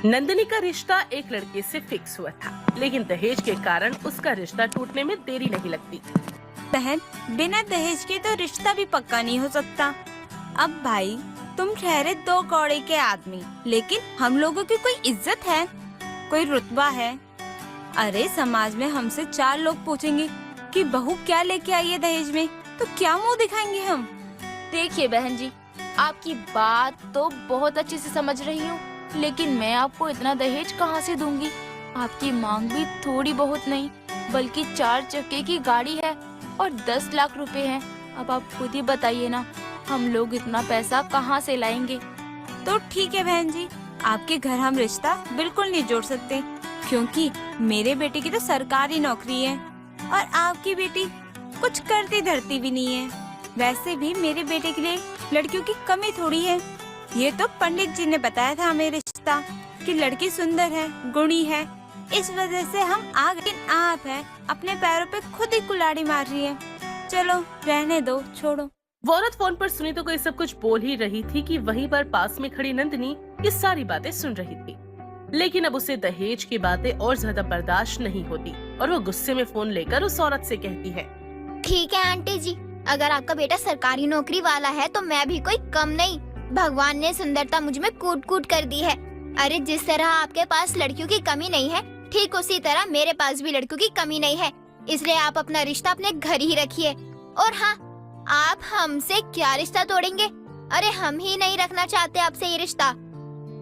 नंदिनी का रिश्ता एक लड़के से फिक्स हुआ था, लेकिन दहेज के कारण उसका रिश्ता टूटने में देरी नहीं लगती। बहन, बिना दहेज के तो रिश्ता भी पक्का नहीं हो सकता। अब भाई, तुम ठहरे दो कौड़े के आदमी, लेकिन हम लोगों की कोई इज्जत है, कोई रुतबा है। अरे समाज में हमसे 4 लोग पूछेंगे कि बहू क्या लेके आई है दहेज में, तो क्या मुंह दिखाएंगे हम। देखिए बहन जी, आपकी बात तो बहुत अच्छे से समझ रही हूँ, लेकिन मैं आपको इतना दहेज कहाँ से दूंगी। आपकी मांग भी थोड़ी बहुत नहीं, बल्कि 4 चक्के की गाड़ी है और 10 लाख रुपए हैं। अब आप खुद ही बताइए ना, हम लोग इतना पैसा कहाँ से लाएंगे। तो ठीक है बहन जी, आपके घर हम रिश्ता बिल्कुल नहीं जोड़ सकते, क्योंकि मेरे बेटे की तो सरकारी नौकरी है और आपकी बेटी कुछ करती धरती भी नहीं है। वैसे भी मेरे बेटे के लिए लड़कियों की कमी थोड़ी है। ये तो पंडित जी ने बताया था हमें रिश्ता कि लड़की सुंदर है, गुणी है, इस वजह से हम आ गए। लेकिन आप है अपने पैरों पे खुद ही कुल्हाड़ी मार रही है। चलो रहने दो, छोड़ो। वो औरत फोन पर सुनीता को ये सब कुछ बोल ही रही थी कि वहीं पर पास में खड़ी नंदिनी ये सारी बातें सुन रही थी। लेकिन अब उसे दहेज की बातें और ज्यादा बर्दाश्त नहीं होती और वो गुस्से में फोन लेकर उस औरत से कहती है, ठीक है आंटी जी, अगर आपका बेटा सरकारी नौकरी वाला है तो मैं भी कोई कम नहीं। भगवान ने सुंदरता मुझ में कूट कूट कर दी है। अरे जिस तरह आपके पास लड़कियों की कमी नहीं है, ठीक उसी तरह मेरे पास भी लड़कियों की कमी नहीं है। इसलिए आप अपना रिश्ता अपने घर ही रखिए। और हाँ, आप हमसे क्या रिश्ता तोड़ेंगे? अरे हम ही नहीं रखना चाहते आपसे ये रिश्ता।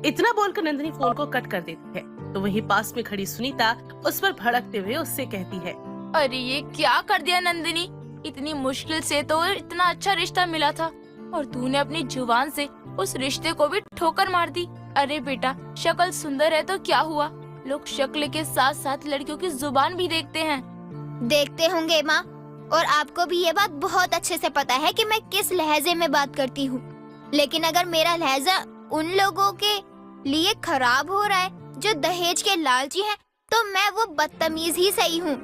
इतना बोलकर नंदिनी फोन को कट कर देती है। तो वहीं पास में खड़ी सुनीता उस पर भड़कते हुए उससे कहती है, अरे ये क्या कर दिया नंदिनी, इतनी मुश्किल से तो इतना अच्छा रिश्ता मिला था और तूने अपनी जुबान से उस रिश्ते को भी ठोकर मार दी। अरे बेटा, शक्ल सुंदर है तो क्या हुआ, लोग शक्ल के साथ साथ लड़कियों की जुबान भी देखते हैं। देखते होंगे माँ, और आपको भी ये बात बहुत अच्छे से पता है कि मैं किस लहजे में बात करती हूँ। लेकिन अगर मेरा लहजा उन लोगों के लिए खराब हो रहा है जो दहेज के लालची हैं, तो मैं वो बदतमीज ही सही हूँ।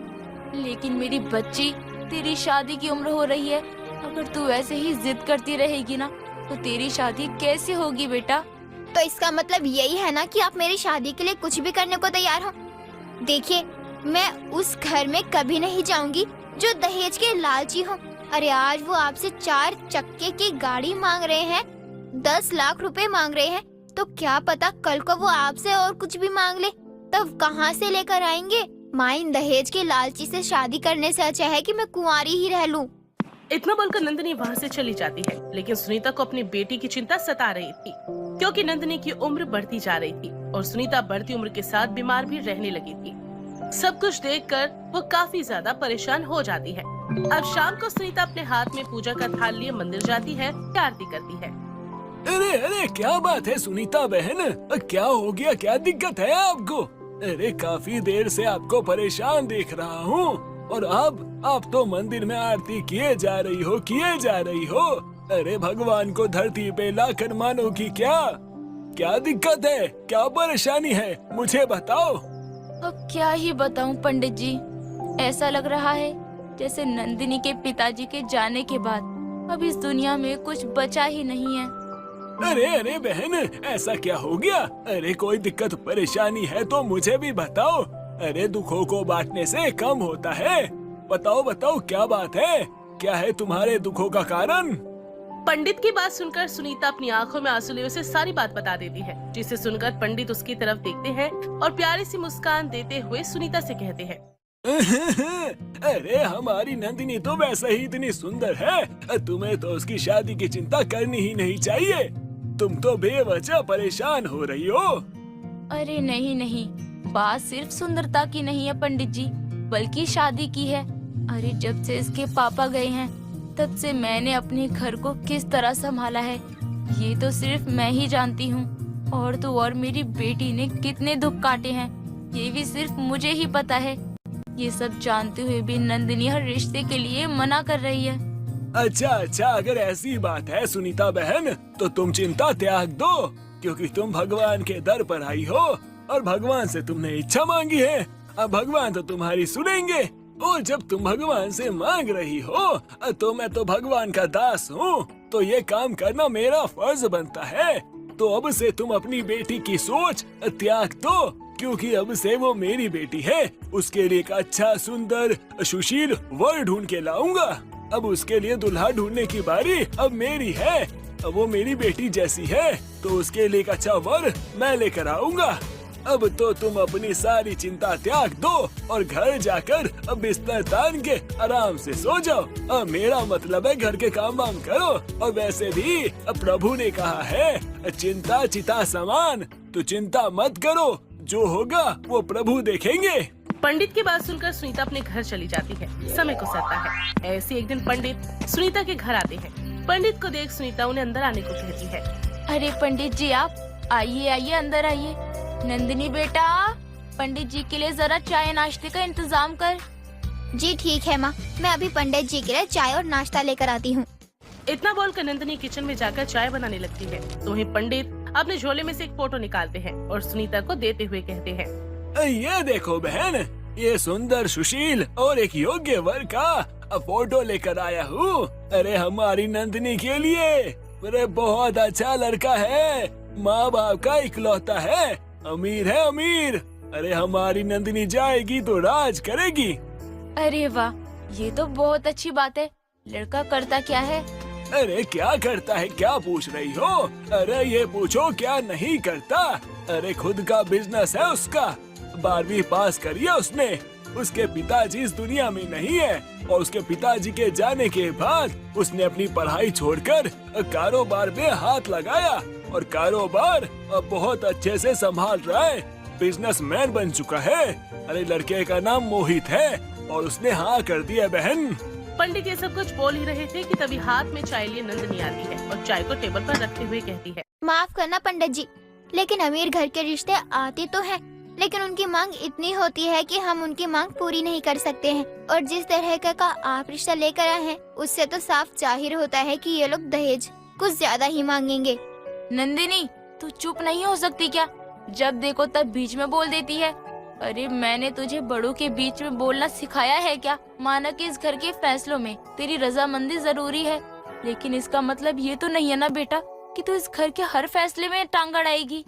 लेकिन मेरी बच्ची, तेरी शादी की उम्र हो रही है, अगर तू ऐसे ही जिद करती रहेगी ना तो तेरी शादी कैसे होगी बेटा। तो इसका मतलब यही है ना कि आप मेरी शादी के लिए कुछ भी करने को तैयार हो। देखिए, मैं उस घर में कभी नहीं जाऊंगी जो दहेज के लालची हो। अरे आज वो आपसे 4 चक्के की गाड़ी मांग रहे हैं, 10 लाख रुपए मांग रहे हैं, तो क्या पता कल को वो आपसे और कुछ भी मांग ले, तब कहाँ से लेकर आएंगे। माँ, इन दहेज के लालची से शादी करने से अच्छा है कि मैं कुंवारी ही रह लूं। इतना बोलकर नंदिनी वहाँ से चली जाती है। लेकिन सुनीता को अपनी बेटी की चिंता सता रही थी, क्योंकि नंदिनी की उम्र बढ़ती जा रही थी और सुनीता बढ़ती उम्र के साथ बीमार भी रहने लगी थी। सब कुछ देखकर वो काफी ज्यादा परेशान हो जाती है। अब शाम को सुनीता अपने हाथ में पूजा का थाल लिए मंदिर जाती है, आरती करती है। अरे अरे, क्या बात है सुनीता बहन, क्या हो गया, क्या दिक्कत है आपको? अरे काफी देर से आपको परेशान देख रहा हूँ और अब आप तो मंदिर में आरती किए जा रही हो। अरे भगवान को धरती पे लाकर मानोगी क्या? क्या दिक्कत है, क्या परेशानी है, मुझे बताओ। अब क्या ही बताऊं पंडित जी, ऐसा लग रहा है जैसे नंदिनी के पिताजी के जाने के बाद अब इस दुनिया में कुछ बचा ही नहीं है। अरे अरे बहन, ऐसा क्या हो गया? अरे कोई दिक्कत परेशानी है तो मुझे भी बताओ। अरे दुखों को बांटने से कम होता है। बताओ बताओ, क्या बात है, क्या है तुम्हारे दुखों का कारण? पंडित की बात सुनकर सुनीता अपनी आंखों में आंसू लिए उसे सारी बात बता देती है, जिसे सुनकर पंडित उसकी तरफ देखते हैं और प्यारी सी मुस्कान देते हुए सुनीता से कहते हैं, अरे हमारी नंदिनी तो वैसे ही इतनी सुंदर है, तुम्हें तो उसकी शादी की चिंता करनी ही नहीं चाहिए। तुम तो बेवजह परेशान हो रही हो। अरे नहीं नहीं, बात सिर्फ सुंदरता की नहीं है पंडित जी, बल्कि शादी की है। अरे जब से इसके पापा गए हैं तब से मैंने अपने घर को किस तरह संभाला है ये तो सिर्फ मैं ही जानती हूँ। और तो और मेरी बेटी ने कितने दुख काटे हैं ये भी सिर्फ मुझे ही पता है। ये सब जानते हुए भी नंदिनी हर रिश्ते के लिए मना कर रही है। अच्छा अच्छा, अगर ऐसी बात है सुनीता बहन तो तुम चिंता त्याग दो, क्योंकि तुम भगवान के दर पर आई हो और भगवान से तुमने इच्छा मांगी है। अब भगवान तो तुम्हारी सुनेंगे, और जब तुम भगवान से मांग रही हो तो मैं तो भगवान का दास हूँ, तो ये काम करना मेरा फर्ज बनता है। तो अब से तुम अपनी बेटी की सोच त्याग दो, क्योंकि अब से वो मेरी बेटी है। उसके लिए एक अच्छा, सुंदर, सुशील वर ढूंढ के लाऊंगा। अब उसके लिए दुल्हा ढूंढने की बारी अब मेरी है। अब वो मेरी बेटी जैसी है तो उसके लिए एक अच्छा वर मैं लेकर आऊंगा। अब तो तुम अपनी सारी चिंता त्याग दो और घर जाकर अब बिस्तर तान के आराम से सो जाओ। अब मेरा मतलब है घर के काम वाम करो। और वैसे भी अब प्रभु ने कहा है चिंता चिता समान, तो चिंता मत करो, जो होगा वो प्रभु देखेंगे। पंडित की बात सुनकर सुनीता अपने घर चली जाती है। समय गुजरता है। ऐसे एक दिन पंडित सुनीता के घर आते हैं। पंडित को देख सुनीता उन्हें अंदर आने को कहती है। अरे पंडित जी, आप आइए आइए, अंदर आइए। नंदिनी बेटा, पंडित जी के लिए जरा चाय नाश्ते का इंतजाम कर। जी ठीक है माँ, मैं अभी पंडित जी के लिए चाय और नाश्ता लेकर आती हूँ। इतना बोलकर नंदिनी किचन में जाकर चाय बनाने लगती है। तो वहीं पंडित अपने झोले में से एक फोटो निकालते हैं और सुनीता को देते हुए कहते हैं, ये देखो बहन, ये सुंदर, सुशील और एक योग्य वर का फोटो लेकर आया हूँ। अरे हमारी नंदिनी के लिए। अरे बहुत अच्छा लड़का है, माँ बाप का इकलौता है, अमीर है अमीर। अरे हमारी नंदिनी जाएगी तो राज करेगी। अरे वाह, ये तो बहुत अच्छी बात है। लड़का करता क्या है? अरे क्या करता है, क्या पूछ रही हो? अरे ये पूछो क्या नहीं करता। अरे खुद का बिजनेस है उसका। 12वीं पास करी है उसने। उसके पिताजी इस दुनिया में नहीं है और उसके पिताजी के जाने के बाद उसने अपनी पढ़ाई छोड़कर कारोबार में हाथ लगाया और कारोबार अब बहुत अच्छे से संभाल रहा है। बिजनेसमैन बन चुका है। अरे लड़के का नाम मोहित है और उसने हाँ कर दिया बहन। पंडित ये सब कुछ बोल ही रहे थे कि तभी हाथ में चाय लिए नंदिनी आती है और चाय को टेबल पर रखते हुए कहती है, माफ करना पंडित जी, लेकिन अमीर घर के रिश्ते आते तो हैं, लेकिन उनकी मांग इतनी होती है कि हम उनकी मांग पूरी नहीं कर सकते हैं। और जिस तरह का आप रिश्ता लेकर आए हैं, उससे तो साफ जाहिर होता है कि ये लोग दहेज कुछ ज्यादा ही मांगेंगे। नंदिनी, तू चुप नहीं हो सकती क्या? जब देखो तब बीच में बोल देती है। अरे मैंने तुझे बड़ों के बीच में बोलना सिखाया है क्या? माना कि इस घर के फैसलों में तेरी रजामंदी जरूरी है, लेकिन इसका मतलब ये तो नहीं है ना बेटा कि तू इस घर के हर फैसले में टांग अड़ाएगी।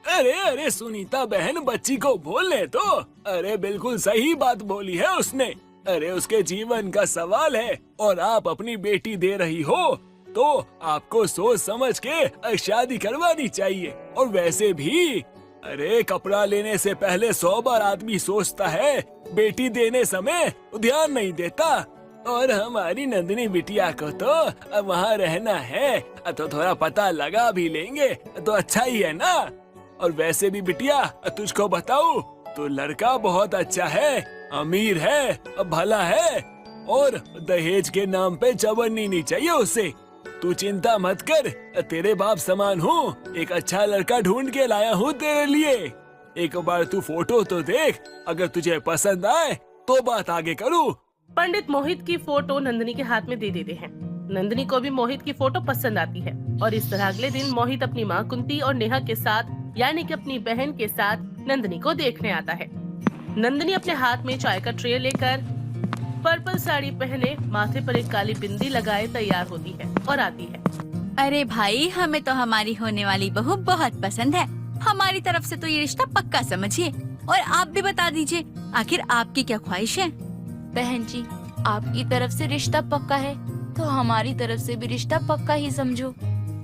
अरे अरे सुनीता बहन, बच्ची को बोलने तो। अरे बिल्कुल सही बात बोली है उसने। अरे उसके जीवन का सवाल है और आप अपनी बेटी दे रही हो तो आपको सोच समझ के शादी करवानी चाहिए। और वैसे भी अरे कपड़ा लेने से पहले 100 बार आदमी सोचता है, बेटी देने समय ध्यान नहीं देता। और हमारी नंदिनी बिटिया को तो अब वहाँ रहना है तो थोड़ा पता लगा भी लेंगे तो अच्छा ही है ना। और वैसे भी बिटिया तुझको बताऊं तो लड़का बहुत अच्छा है, अमीर है, भला है और दहेज के नाम पे जबरनी नहीं चाहिए उसे। तू चिंता मत कर, तेरे बाप समान हूँ। एक अच्छा लड़का ढूंढ के लाया हूँ तेरे लिए। एक बार तू फोटो तो देख, अगर तुझे पसंद आए तो बात आगे करूँ। पंडित मोहित की फोटो नंदिनी के हाथ में दे देते हैं। नंदिनी को भी मोहित की फोटो पसंद आती है और इस तरह अगले दिन मोहित अपनी माँ कुंती और नेहा के साथ यानी कि अपनी बहन के साथ नंदिनी को देखने आता है। नंदिनी अपने हाथ में चाय का ट्रे लेकर पर्पल साड़ी पहने, माथे पर एक काली बिंदी लगाए तैयार होती है और आती है। अरे भाई, हमें तो हमारी होने वाली बहू बहुत पसंद है। हमारी तरफ से तो ये रिश्ता पक्का समझिए और आप भी बता दीजिए आखिर आपकी क्या ख्वाहिश है। बहन जी, आपकी तरफ से रिश्ता पक्का है तो हमारी तरफ से भी रिश्ता पक्का ही समझो।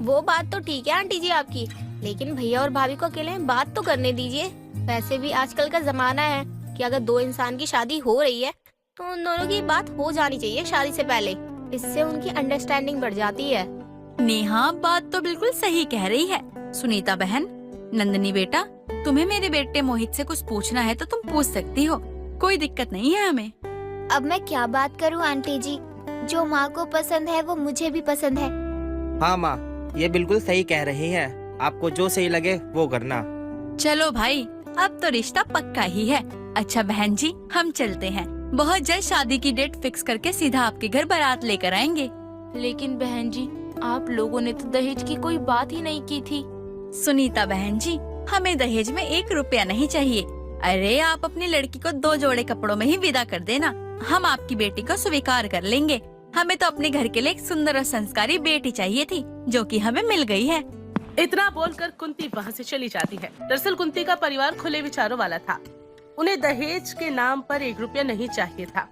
वो बात तो ठीक है आंटी जी आपकी, लेकिन भैया और भाभी को अकेले में बात तो करने दीजिए। वैसे भी आजकल का जमाना है कि अगर दो इंसान की शादी हो रही है तो उन दोनों की बात हो जानी चाहिए शादी से पहले। इससे उनकी अंडरस्टैंडिंग बढ़ जाती है। नेहा बात तो बिल्कुल सही कह रही है। सुनीता बहन, नंदिनी बेटा, तुम्हें मेरे बेटे मोहित से कुछ पूछना है तो तुम पूछ सकती हो, कोई दिक्कत नहीं है हमें। अब मैं क्या बात करूं आंटी जी, जो माँ को पसंद है वो मुझे भी पसंद है। हाँ माँ, ये बिल्कुल सही कह रही है। आपको जो सही लगे वो करना। चलो भाई, अब तो रिश्ता पक्का ही है। अच्छा बहन जी, हम चलते हैं। बहुत जल्द शादी की डेट फिक्स करके सीधा आपके घर बारात लेकर आएंगे। लेकिन बहन जी, आप लोगों ने तो दहेज की कोई बात ही नहीं की थी। सुनीता बहन जी, हमें दहेज में 1 रुपया नहीं चाहिए। अरे आप अपनी लड़की को 2 जोड़े कपड़ों में ही विदा कर देना, हम आपकी बेटी को स्वीकार कर लेंगे। हमें तो अपने घर के लिए एक सुंदर और संस्कारी बेटी चाहिए थी, जो कि हमें मिल गई है। इतना बोलकर कुंती वहाँ से चली जाती है। दरअसल कुंती का परिवार खुले विचारों वाला था। उन्हें दहेज के नाम पर 1 रुपया नहीं चाहिए था,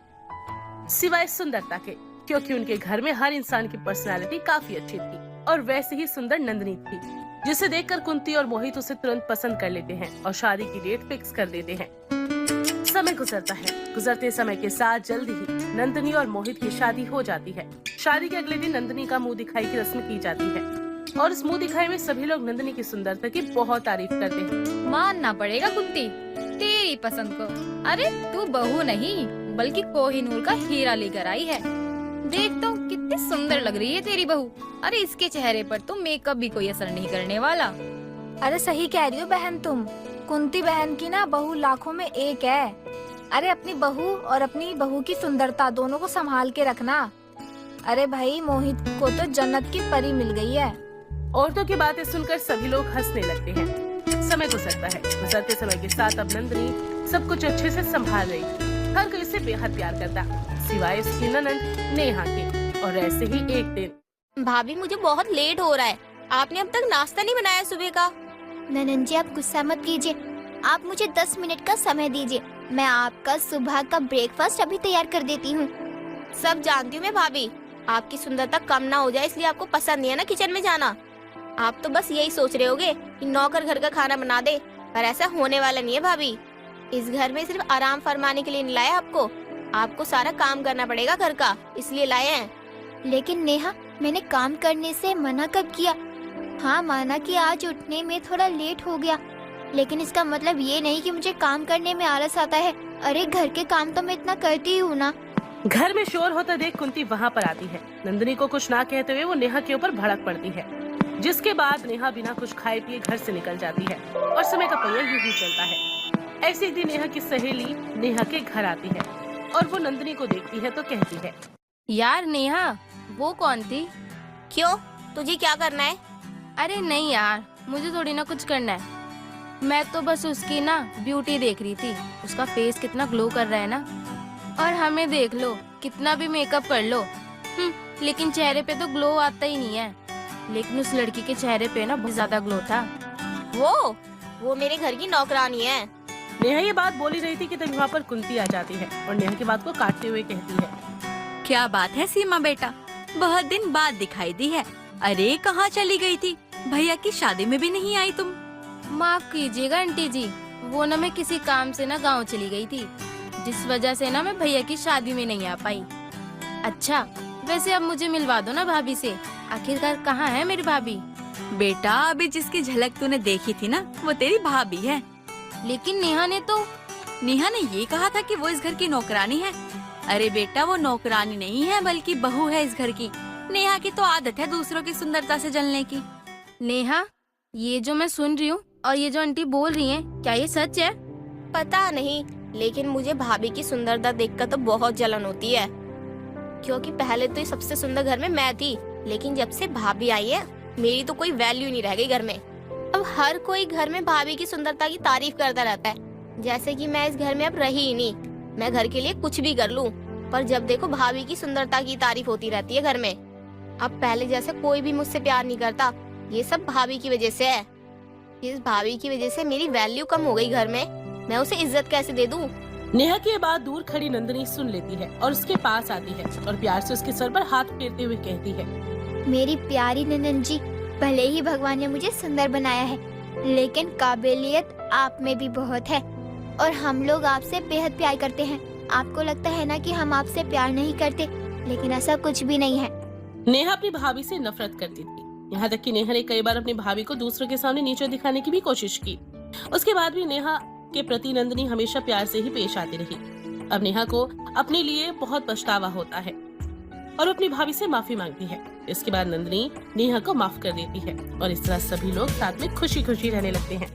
सिवाय सुंदरता के, क्योंकि उनके घर में हर इंसान की पर्सनालिटी काफी अच्छी थी और वैसे ही सुंदर नंदिनी थी, जिसे देखकर कुंती और मोहित उसे तुरंत पसंद कर लेते हैं और शादी की डेट फिक्स कर देते हैं। समय गुजरता है। गुजरते समय के साथ जल्दी ही नंदिनी और मोहित की शादी हो जाती है। शादी के अगले दिन नंदिनी का मुंह दिखाई की रस्म की जाती है और उस मुंह दिखाई में सभी लोग नंदिनी की सुंदरता की बहुत तारीफ करते हैं। मानना पड़ेगा कुंती, तेरी पसंद को। अरे तू बहू नहीं बल्कि कोहिनूर का हीरा लेकर आई है। देख तो कितनी सुंदर लग रही है तेरी बहू। अरे इसके चेहरे पर तो मेकअप भी कोई असर नहीं करने वाला। अरे सही कह रही हो बहन तुम। कुंती बहन की ना बहू लाखों में एक है। अरे अपनी बहू और अपनी बहू की सुंदरता दोनों को संभाल के रखना। अरे भाई मोहित को तो जन्नत की परी मिल गई है। औरतों की बातें सुनकर सभी लोग हंसने लगते हैं। समय गुजरता है। गुजरते समय के साथ अब नंदिनी सब कुछ अच्छे से संभाल रही थी। हर कोई उसे बेहद प्यार करता, सिवाय उसकी ननद नेहा के। और ऐसे ही एक दिन, भाभी मुझे बहुत लेट हो रहा है, आपने अब तक नाश्ता नहीं बनाया सुबह का। ननन जी आप गुस्सा मत कीजिए, आप मुझे 10 मिनट का समय दीजिए, मैं आपका सुबह का ब्रेकफास्ट अभी तैयार कर देती हूँ। सब जानती हूँ मैं भाभी, आपकी सुंदरता कम ना हो जाए इसलिए आपको पसंद नहीं है ना किचन में जाना। आप तो बस यही सोच रहे होगे कि नौकर घर का खाना बना दे, पर ऐसा होने वाला नहीं है भाभी। इस घर में सिर्फ आराम फरमाने के लिए नहीं लाया आपको सारा काम करना पड़ेगा घर का, इसलिए लाए हैं। लेकिन नेहा मैंने काम करने से मना कब किया? हाँ माना कि आज उठने में थोड़ा लेट हो गया, लेकिन इसका मतलब ये नहीं कि मुझे काम करने में आलस आता है। अरे घर के काम तो मैं इतना करती हूँ ना। घर में शोर होता देख कुंती वहाँ पर आती है। नंदिनी को कुछ ना कहते हुए वो नेहा के ऊपर भड़क पड़ती है, जिसके बाद नेहा बिना कुछ खाए पिए घर से निकल जाती है और समय का पहिया यूं ही चलता है। ऐसे ही दिन नेहा की सहेली नेहा के घर आती है और वो नंदिनी को देखती है तो कहती है, यार नेहा वो कौन थी? क्यों, तुझे क्या करना है? अरे नहीं यार, मुझे थोड़ी ना कुछ करना है। मैं तो बस उसकी ना ब्यूटी देख रही थी। उसका फेस कितना ग्लो कर रहा है ना। और हमें देख लो, कितना भी मेकअप कर लो, लेकिन चेहरे पे तो ग्लो आता ही नहीं है। लेकिन उस लड़की के चेहरे पे ना बहुत ज्यादा ग्लो था। वो मेरे घर की नौकरानी है। नेहा ये बात बोली रही थी कि तभी वहाँ पर कुंती आ जाती है और नेहा की बात को काटते हुए कहती है, क्या बात है सीमा बेटा, बहुत दिन बाद दिखाई दी है। अरे कहाँ चली गई थी? भैया की शादी में भी नहीं आई तुम। माफ कीजिएगा आंटी जी, वो ना मैं किसी काम से ना गांव चली गई थी, जिस वजह से ना मैं भैया की शादी में नहीं आ पाई। अच्छा वैसे अब मुझे मिलवा दो ना भाभी से, आखिरकार कहाँ है मेरी भाभी? बेटा अभी जिसकी झलक तूने देखी थी ना, वो तेरी भाभी है। लेकिन नेहा ने ये कहा था कि वो इस घर की नौकरानी है। अरे बेटा वो नौकरानी नहीं है बल्कि बहू है इस घर की। नेहा की तो आदत है दूसरों की सुंदरता से जलने की। नेहा, ये जो मैं सुन रही हूँ और ये जो आंटी बोल रही हैं, क्या ये सच है? पता नहीं, लेकिन मुझे भाभी की सुंदरता देखकर तो बहुत जलन होती है, क्योंकि पहले तो ये सबसे सुंदर घर में मैं थी, लेकिन जब से भाभी आई है मेरी तो कोई वैल्यू नहीं रह गई घर में। अब हर कोई घर में भाभी की सुंदरता की तारीफ करता रहता है, जैसे कि मैं इस घर में अब रही ही नहीं। मैं घर के लिए कुछ भी कर लूं, पर जब देखो भाभी की सुंदरता की तारीफ होती रहती है घर में। अब पहले जैसे कोई भी मुझसे प्यार नहीं करता, ये सब भाभी की वजह से है। इस भाभी की वजह से मेरी वैल्यू कम हो गई घर में, मैं उसे इज्जत कैसे दे दूं? नेहा की ये बात दूर खड़ी नंदिनी सुन लेती है और उसके पास आती है और प्यार से उसके सर पर हाथ फेरते हुए कहती है, मेरी प्यारी ननन जी, भले ही भगवान ने मुझे सुंदर बनाया है, लेकिन काबिलियत आप में भी बहुत है और हम लोग आपसे बेहद प्यार करते हैं। आपको लगता है ना कि हम आपसे प्यार नहीं करते, लेकिन ऐसा कुछ भी नहीं है। नेहा अपनी भाभी से नफरत करती थी, यहाँ तक कि नेहा ने कई बार अपनी भाभी को दूसरों के सामने नीचे दिखाने की भी कोशिश की। उसके बाद भी नेहा के प्रति नंदिनी हमेशा प्यार से ही पेश आती रही। अब नेहा को अपने लिए बहुत पछतावा होता है और अपनी भाभी से माफी मांगती है। इसके बाद नंदिनी नेहा को माफ कर देती है और इस तरह सभी लोग साथ में खुशी खुशी रहने लगते हैं।